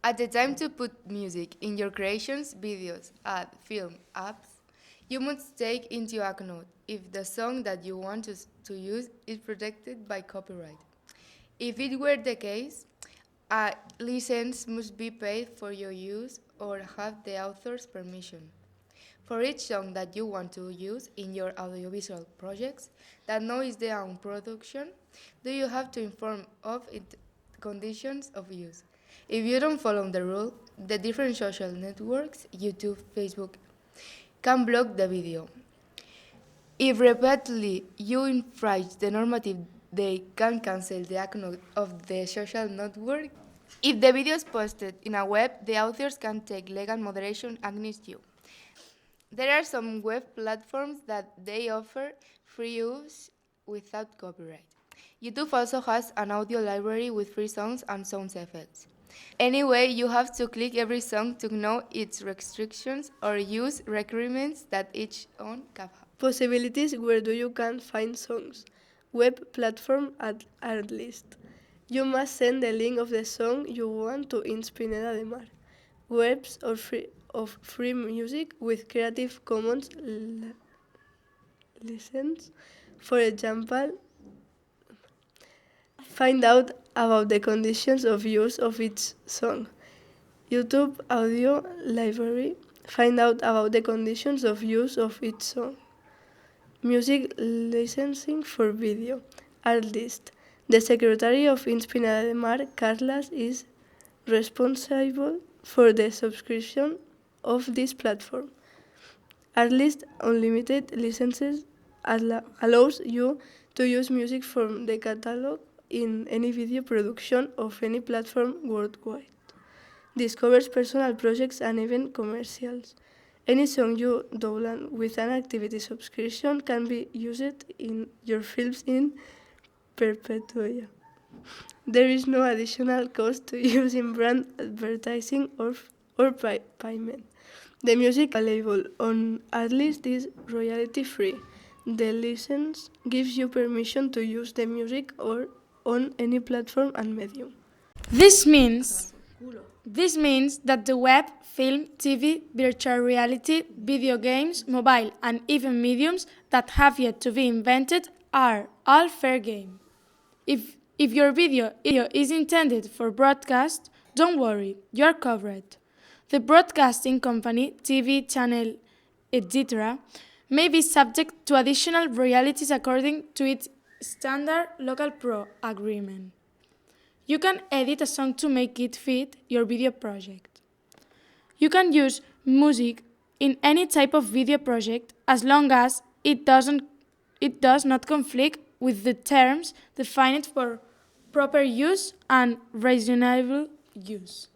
At the time to put music in your creations, videos, ad, film, apps, you must take into account if the song that you want to use is protected by copyright. If it were the case, a license must be paid for your use or have the author's permission. For each song that you want to use in your audiovisual projects that know is their own production, do you have to inform of its conditions of use? If you don't follow the rule, the different social networks, YouTube, Facebook, can block the video. If repeatedly you infringe the normative, they can cancel the account of the social network. If the video is posted in a web, the authors can take legal moderation against you. There are some web platforms that they offer free use without copyright. YouTube also has an audio library with free songs and sound effects. Anyway, you have to click every song to know its restrictions or use requirements that each one can have. Possibilities where do you can find songs. Web platform at Artlist. You must send the link of the song you want to Inspinera de Mar. Webs of free music with Creative Commons license. For example, find out about the conditions of use of each song. YouTube Audio Library. Find out about the conditions of use of each song. Music licensing for video. Artlist. The Secretary of Inspinera de Mar, Carlas, is responsible for the subscription of this platform. Artlist Unlimited licenses allows you to use music from the catalog in any video production of any platform worldwide. Discovers personal projects and even commercials. Any song you download with an activity subscription can be used in your films in perpetuity. There is no additional cost to using brand advertising or payment. The music available on Artlist is royalty free. The license gives you permission to use the music or on any platform and medium. This means that the web, film, TV, virtual reality, video games, mobile, and even mediums that have yet to be invented are all fair game. If your video is intended for broadcast, don't worry, you're covered. The broadcasting company, TV channel, etc., may be subject to additional royalties according to its standard local pro agreement. You can edit a song to make it fit your video project. You can use music in any type of video project as long as it does not conflict with the terms defined for proper use and reasonable use.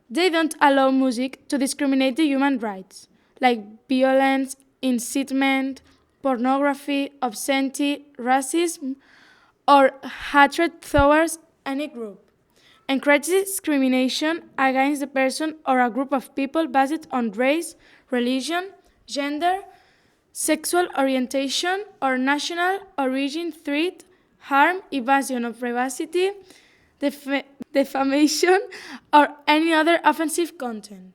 They don't allow music to discriminate the human rights, like violence, incitement, pornography, obscenity, racism, or hatred towards any group. Encourage discrimination against the person or a group of people based on race, religion, gender, sexual orientation, or national origin, threat, harm, evasion of privacy, defamation, or any other offensive content.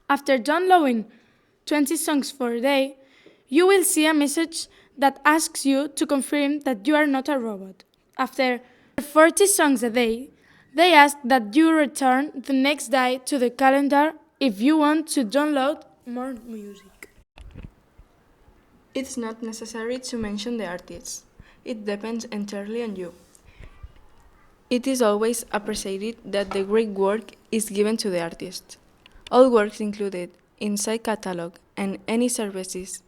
After downloading 20 songs for a day, you will see a message that asks you to confirm that you are not a robot. After 40 songs a day, they ask that you return the next day to the calendar if you want to download more music. It's not necessary to mention the artists. It depends entirely on you. It is always appreciated that the great work is given to the artist. All works included inside catalog and any services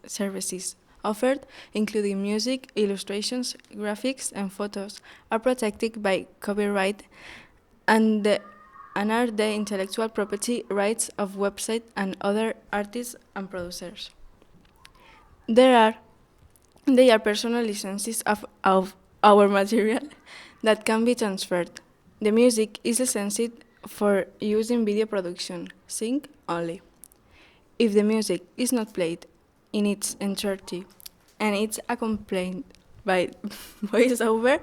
offered, including music, illustrations, graphics, and photos, are protected by copyright and are the intellectual property rights of websites and other artists and producers. They are personal licenses of our material that can be transferred. The music is licensed for use in video production, sing only. If the music is not played in its entirety and it's accompanied by voiceover,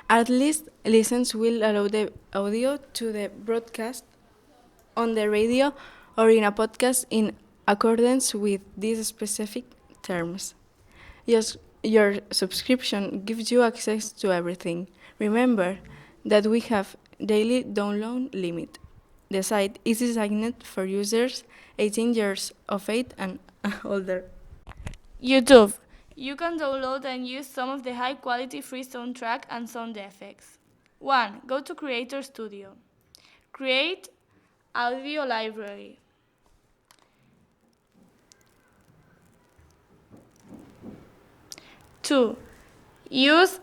at least license will allow the audio to the broadcast on the radio or in a podcast in accordance with these specific terms. Your subscription gives you access to everything. Remember that we have daily download limit. The site is designed for users 18 years of age and older. YouTube. You can download and use some of the high-quality free soundtrack and sound effects. 1. Go to Creator Studio. Create audio library. 2. Use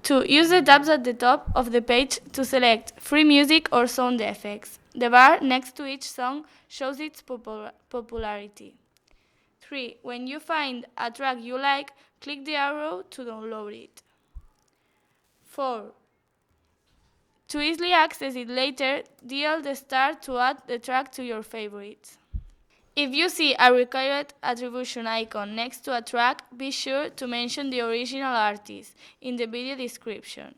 the tabs at the top of the page to select free music or sound effects. The bar next to each song shows its popularity. 3. When you find a track you like, click the arrow to download it. 4. To easily access it later, dial the star to add the track to your favorites. If you see a required attribution icon next to a track, be sure to mention the original artist in the video description.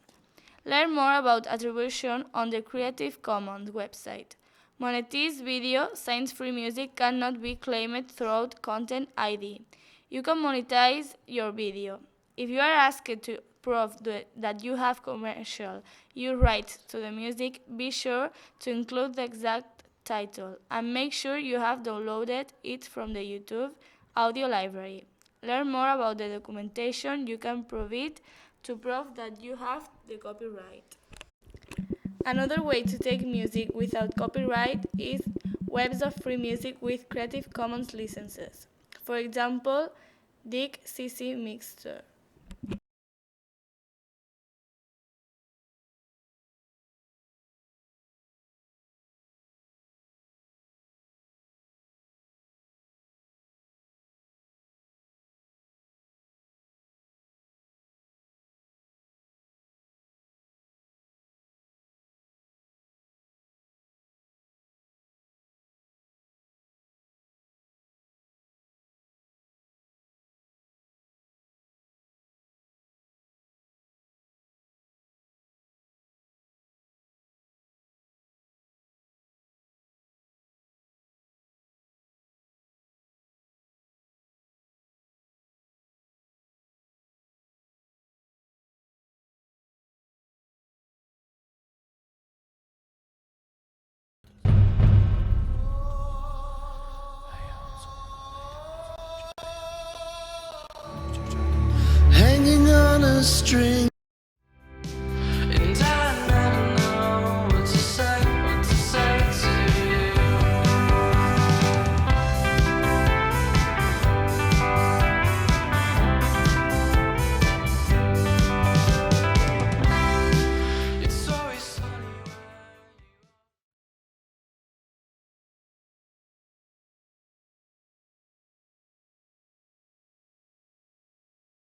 Learn more about attribution on the Creative Commons website. Monetized video, science-free music cannot be claimed throughout Content ID. You can monetize your video. If you are asked to prove that you have commercial use rights to the music, be sure to include the exact title and make sure you have downloaded it from the YouTube audio library. Learn more about the documentation you can provide to prove that you have the copyright. Another way to take music without copyright is webs of free music with Creative Commons licenses. For example, Dig CC Mixer. Hanging on a string